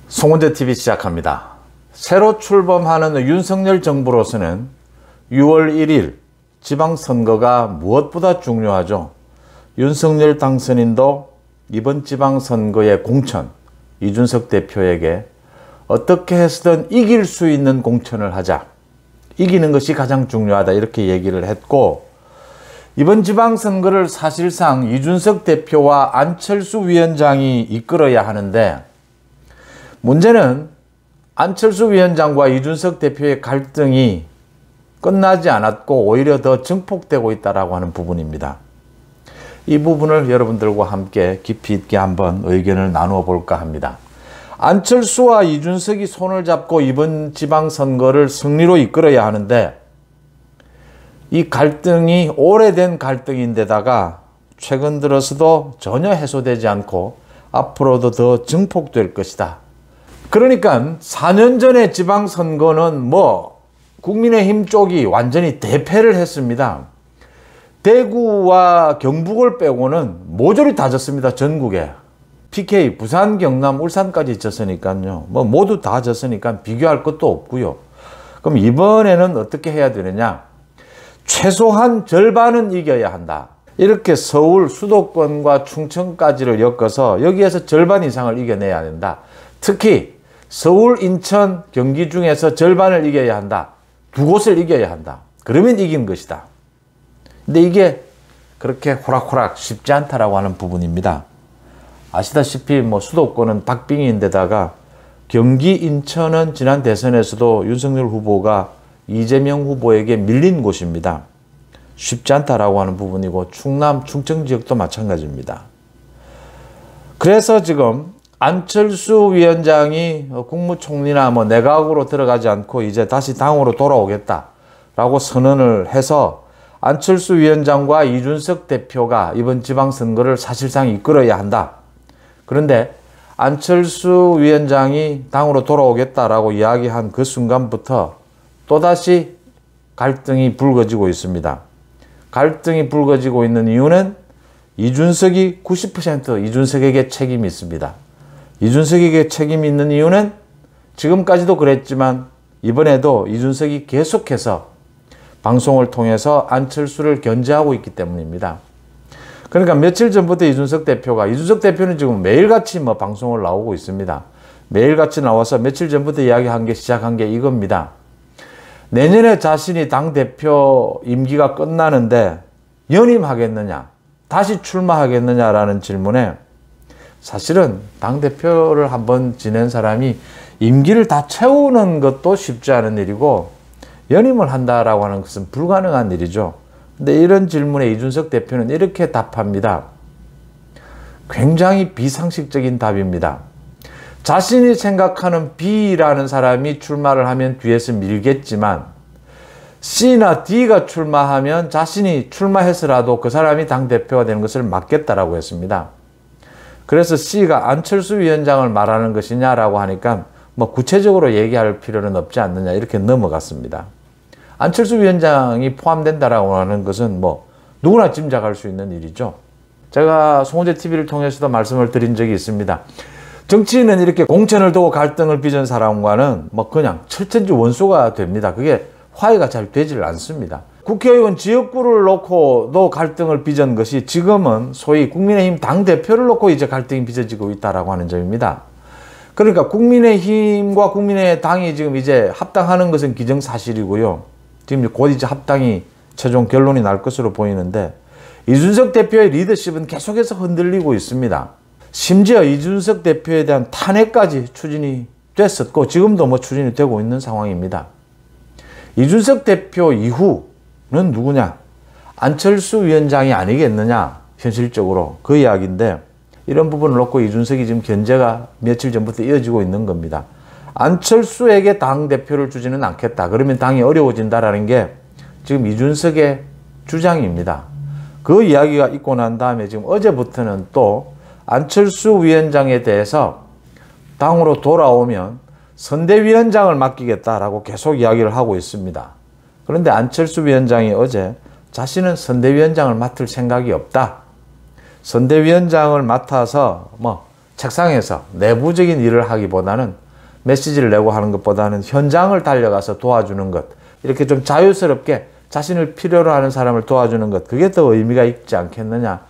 송은재TV 시작합니다. 새로 출범하는 윤석열 정부로서는 6월 1일 지방선거가 무엇보다 중요하죠. 윤석열 당선인도 이번 지방선거의 공천, 이준석 대표에게 어떻게 해서든 이길 수 있는 공천을 하자. 이기는 것이 가장 중요하다 이렇게 얘기를 했고, 이번 지방선거를 사실상 이준석 대표와 안철수 위원장이 이끌어야 하는데, 문제는 안철수 위원장과 이준석 대표의 갈등이 끝나지 않았고 오히려 더 증폭되고 있다고 하는 부분입니다. 이 부분을 여러분들과 함께 깊이 있게 한번 의견을 나누어 볼까 합니다. 안철수와 이준석이 손을 잡고 이번 지방선거를 승리로 이끌어야 하는데, 이 갈등이 오래된 갈등인데다가 최근 들어서도 전혀 해소되지 않고 앞으로도 더 증폭될 것이다. 그러니까 4년 전에 지방선거는 국민의힘 쪽이 완전히 대패를 했습니다. 대구와 경북을 빼고는 모조리 다 졌습니다. 전국에. PK, 부산, 경남, 울산까지 졌으니까요. 모두 다 졌으니까 비교할 것도 없고요. 그럼 이번에는 어떻게 해야 되느냐? 최소한 절반은 이겨야 한다. 이렇게 서울 수도권과 충청까지를 엮어서 여기에서 절반 이상을 이겨내야 된다. 특히 서울, 인천, 경기 중에서 절반을 이겨야 한다. 두 곳을 이겨야 한다. 그러면 이긴 것이다. 근데 이게 그렇게 호락호락 쉽지 않다라고 하는 부분입니다. 아시다시피 수도권은 박빙인데다가 경기, 인천은 지난 대선에서도 윤석열 후보가 이재명 후보에게 밀린 곳입니다. 쉽지 않다라고 하는 부분이고, 충남, 충청 지역도 마찬가지입니다. 그래서 지금 안철수 위원장이 국무총리나 내각으로 들어가지 않고 이제 다시 당으로 돌아오겠다라고 선언을 해서 안철수 위원장과 이준석 대표가 이번 지방선거를 사실상 이끌어야 한다. 그런데 안철수 위원장이 당으로 돌아오겠다라고 이야기한 그 순간부터 또다시 갈등이 불거지고 있습니다. 갈등이 불거지고 있는 이유는 이준석이 90% 이준석에게 책임이 있습니다. 이준석에게 책임이 있는 이유는 지금까지도 그랬지만 이번에도 이준석이 계속해서 방송을 통해서 안철수를 견제하고 있기 때문입니다. 그러니까 며칠 전부터 이준석 대표는 지금 매일같이 방송을 나오고 있습니다. 매일같이 나와서 며칠 전부터 시작한 게 이겁니다. 내년에 자신이 당대표 임기가 끝나는데 연임하겠느냐, 다시 출마하겠느냐라는 질문에, 사실은 당대표를 한번 지낸 사람이 임기를 다 채우는 것도 쉽지 않은 일이고 연임을 한다라고 하는 것은 불가능한 일이죠. 근데 이런 질문에 이준석 대표는 이렇게 답합니다. 굉장히 비상식적인 답입니다. 자신이 생각하는 B라는 사람이 출마를 하면 뒤에서 밀겠지만 C나 D가 출마하면 자신이 출마해서라도 그 사람이 당대표가 되는 것을 막겠다라고 했습니다. 그래서 C가 안철수 위원장을 말하는 것이냐라고 하니까 구체적으로 얘기할 필요는 없지 않느냐 이렇게 넘어갔습니다. 안철수 위원장이 포함된다라고 하는 것은 누구나 짐작할 수 있는 일이죠. 제가 송은재TV를 통해서도 말씀을 드린 적이 있습니다. 정치인은 이렇게 공천을 두고 갈등을 빚은 사람과는 그냥 철천지 원수가 됩니다. 그게 화해가 잘 되질 않습니다. 국회의원 지역구를 놓고도 갈등을 빚은 것이 지금은 소위 국민의힘 당대표를 놓고 이제 갈등이 빚어지고 있다라고 하는 점입니다. 그러니까 국민의힘과 국민의당이 지금 이제 합당하는 것은 기정사실이고요. 지금 곧 이제 합당이 최종 결론이 날 것으로 보이는데, 이준석 대표의 리더십은 계속해서 흔들리고 있습니다. 심지어 이준석 대표에 대한 탄핵까지 추진이 됐었고 지금도 추진이 되고 있는 상황입니다. 이준석 대표 이후는 누구냐? 안철수 위원장이 아니겠느냐? 현실적으로 그 이야기인데, 이런 부분을 놓고 이준석이 지금 견제가 며칠 전부터 이어지고 있는 겁니다. 안철수에게 당대표를 주지는 않겠다. 그러면 당이 어려워진다라는 게 지금 이준석의 주장입니다. 그 이야기가 있고 난 다음에 지금 어제부터는 또 안철수 위원장에 대해서 당으로 돌아오면 선대위원장을 맡기겠다라고 계속 이야기를 하고 있습니다. 그런데 안철수 위원장이 어제 자신은 선대위원장을 맡을 생각이 없다. 선대위원장을 맡아서 책상에서 내부적인 일을 하기보다는 메시지를 내고 하는 것보다는 현장을 달려가서 도와주는 것, 이렇게 좀 자유스럽게 자신을 필요로 하는 사람을 도와주는 것, 그게 더 의미가 있지 않겠느냐,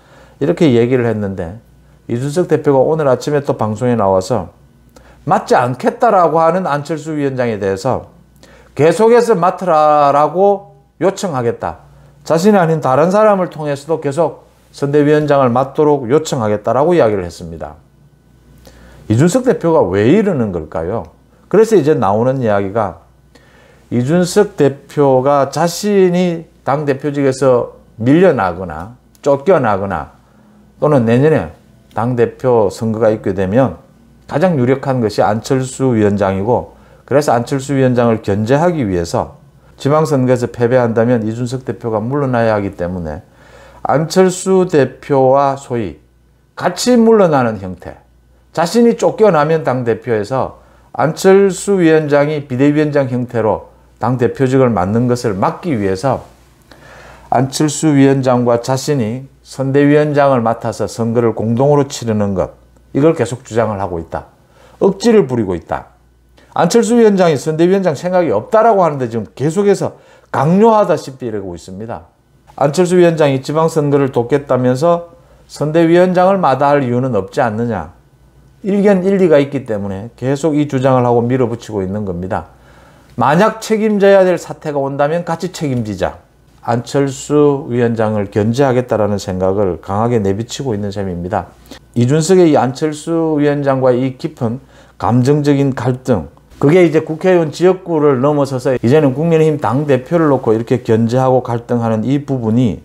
이렇게 얘기를 했는데, 이준석 대표가 오늘 아침에 또 방송에 나와서 맡지 않겠다라고 하는 안철수 위원장에 대해서 계속해서 맡으라라고 요청하겠다. 자신이 아닌 다른 사람을 통해서도 계속 선대위원장을 맡도록 요청하겠다라고 이야기를 했습니다. 이준석 대표가 왜 이러는 걸까요? 그래서 이제 나오는 이야기가, 이준석 대표가 자신이 당대표직에서 밀려나거나 쫓겨나거나 또는 내년에 당대표 선거가 있게 되면 가장 유력한 것이 안철수 위원장이고, 그래서 안철수 위원장을 견제하기 위해서 지방선거에서 패배한다면 이준석 대표가 물러나야 하기 때문에 안철수 대표와 소위 같이 물러나는 형태, 자신이 쫓겨나면 당대표에서 안철수 위원장이 비대위원장 형태로 당대표직을 맡는 것을 막기 위해서 안철수 위원장과 자신이 선대위원장을 맡아서 선거를 공동으로 치르는 것, 이걸 계속 주장을 하고 있다. 억지를 부리고 있다. 안철수 위원장이 선대위원장 생각이 없다라고 하는데 지금 계속해서 강요하다시피 이러고 있습니다. 안철수 위원장이 지방선거를 돕겠다면서 선대위원장을 마다할 이유는 없지 않느냐. 일견 일리가 있기 때문에 계속 이 주장을 하고 밀어붙이고 있는 겁니다. 만약 책임져야 될 사태가 온다면 같이 책임지자. 안철수 위원장을 견제하겠다라는 생각을 강하게 내비치고 있는 셈입니다. 이준석의 이 안철수 위원장과의 이 깊은 감정적인 갈등, 그게 이제 국회의원 지역구를 넘어서서 이제는 국민의힘 당대표를 놓고 이렇게 견제하고 갈등하는 이 부분이,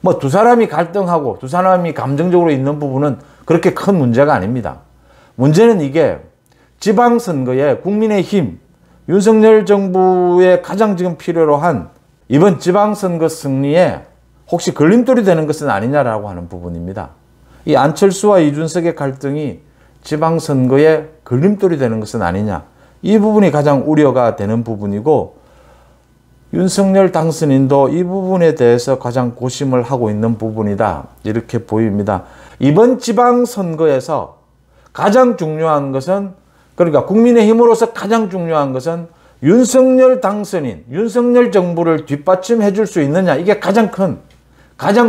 뭐 두 사람이 갈등하고 두 사람이 감정적으로 있는 부분은 그렇게 큰 문제가 아닙니다. 문제는 이게 지방선거에 국민의힘, 윤석열 정부에 가장 지금 필요로 한 이번 지방선거 승리에 혹시 걸림돌이 되는 것은 아니냐라고 하는 부분입니다. 이 안철수와 이준석의 갈등이 지방선거에 걸림돌이 되는 것은 아니냐. 이 부분이 가장 우려가 되는 부분이고, 윤석열 당선인도 이 부분에 대해서 가장 고심을 하고 있는 부분이다. 이렇게 보입니다. 이번 지방선거에서 가장 중요한 것은, 그러니까 국민의힘으로서 가장 중요한 것은 윤석열 당선인, 윤석열 정부를 뒷받침해 줄 수 있느냐. 이게 가장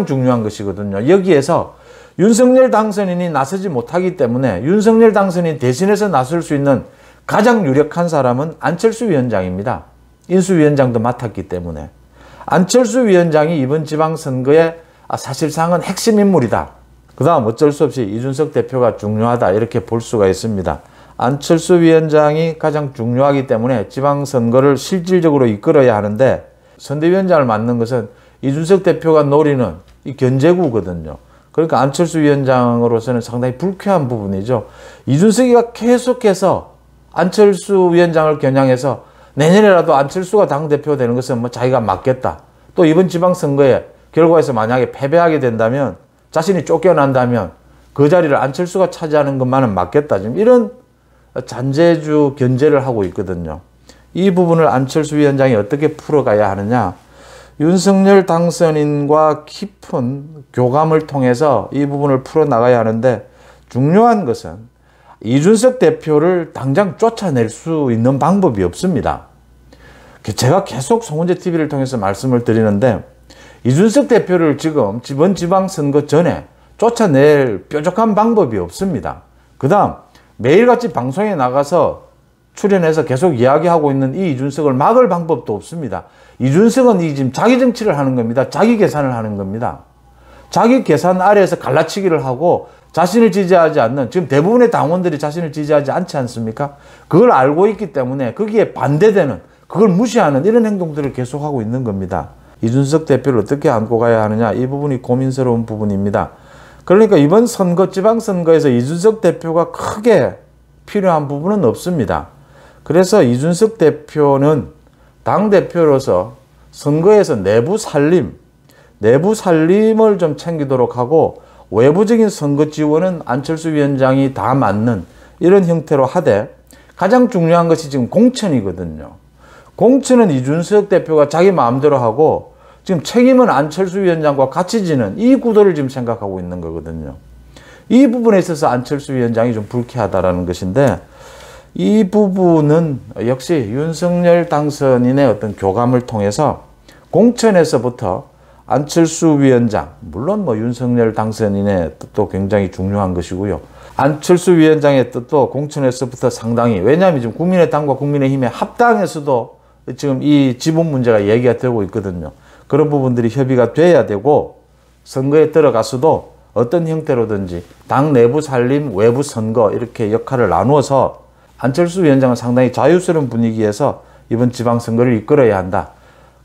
중요한 것이거든요. 여기에서 윤석열 당선인이 나서지 못하기 때문에 윤석열 당선인 대신해서 나설 수 있는 가장 유력한 사람은 안철수 위원장입니다. 인수위원장도 맡았기 때문에. 안철수 위원장이 이번 지방선거에 사실상은 핵심 인물이다. 그 다음 어쩔 수 없이 이준석 대표가 중요하다. 이렇게 볼 수가 있습니다. 안철수 위원장이 가장 중요하기 때문에 지방선거를 실질적으로 이끌어야 하는데, 선대위원장을 맡는 것은 이준석 대표가 노리는 이 견제구거든요. 그러니까 안철수 위원장으로서는 상당히 불쾌한 부분이죠. 이준석이가 계속해서 안철수 위원장을 겨냥해서 내년에라도 안철수가 당대표 되는 것은 뭐 자기가 맡겠다. 또 이번 지방선거에 결과에서 만약에 패배하게 된다면, 자신이 쫓겨난다면 그 자리를 안철수가 차지하는 것만은 맞겠다. 지금 이런 잔재주 견제를 하고 있거든요. 이 부분을 안철수 위원장이 어떻게 풀어가야 하느냐. 윤석열 당선인과 깊은 교감을 통해서 이 부분을 풀어나가야 하는데, 중요한 것은 이준석 대표를 당장 쫓아낼 수 있는 방법이 없습니다. 제가 계속 송은재 TV를 통해서 말씀을 드리는데, 이준석 대표를 지금 이번 지방선거 전에 쫓아낼 뾰족한 방법이 없습니다. 그 다음 매일같이 방송에 나가서 출연해서 계속 이야기하고 있는 이 이준석을 막을 방법도 없습니다. 이준석은 지금 자기 정치를 하는 겁니다. 자기 계산을 하는 겁니다. 자기 계산 아래에서 갈라치기를 하고 자신을 지지하지 않는, 지금 대부분의 당원들이 자신을 지지하지 않지 않습니까? 그걸 알고 있기 때문에 거기에 반대되는, 그걸 무시하는 이런 행동들을 계속하고 있는 겁니다. 이준석 대표를 어떻게 안고 가야 하느냐, 이 부분이 고민스러운 부분입니다. 그러니까 이번 선거, 지방선거에서 이준석 대표가 크게 필요한 부분은 없습니다. 그래서 이준석 대표는 당대표로서 선거에서 내부 살림을 좀 챙기도록 하고, 외부적인 선거 지원은 안철수 위원장이 다 맡는 이런 형태로 하되, 가장 중요한 것이 지금 공천이거든요. 공천은 이준석 대표가 자기 마음대로 하고 지금 책임은 안철수 위원장과 같이 지는 이 구도를 지금 생각하고 있는 거거든요. 이 부분에 있어서 안철수 위원장이 좀 불쾌하다라는 것인데, 이 부분은 역시 윤석열 당선인의 어떤 교감을 통해서 공천에서부터 안철수 위원장, 물론 뭐 윤석열 당선인의 뜻도 굉장히 중요한 것이고요. 안철수 위원장의 뜻도 공천에서부터 상당히, 왜냐하면 지금 국민의당과 국민의힘의 합당에서도 지금 이 지분 문제가 얘기가 되고 있거든요. 그런 부분들이 협의가 돼야 되고, 선거에 들어가서도 어떤 형태로든지 당 내부 살림, 외부 선거 이렇게 역할을 나누어서 안철수 위원장은 상당히 자유스러운 분위기에서 이번 지방선거를 이끌어야 한다.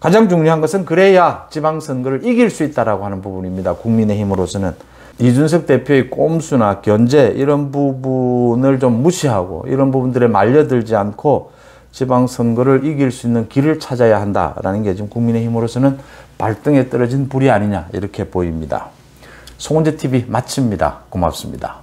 가장 중요한 것은 그래야 지방선거를 이길 수 있다라고 하는 부분입니다. 국민의힘으로서는. 이준석 대표의 꼼수나 견제 이런 부분을 좀 무시하고 이런 부분들에 말려들지 않고 지방선거를 이길 수 있는 길을 찾아야 한다라는 게 지금 국민의힘으로서는 발등에 떨어진 불이 아니냐 이렇게 보입니다. 송은재TV 마칩니다. 고맙습니다.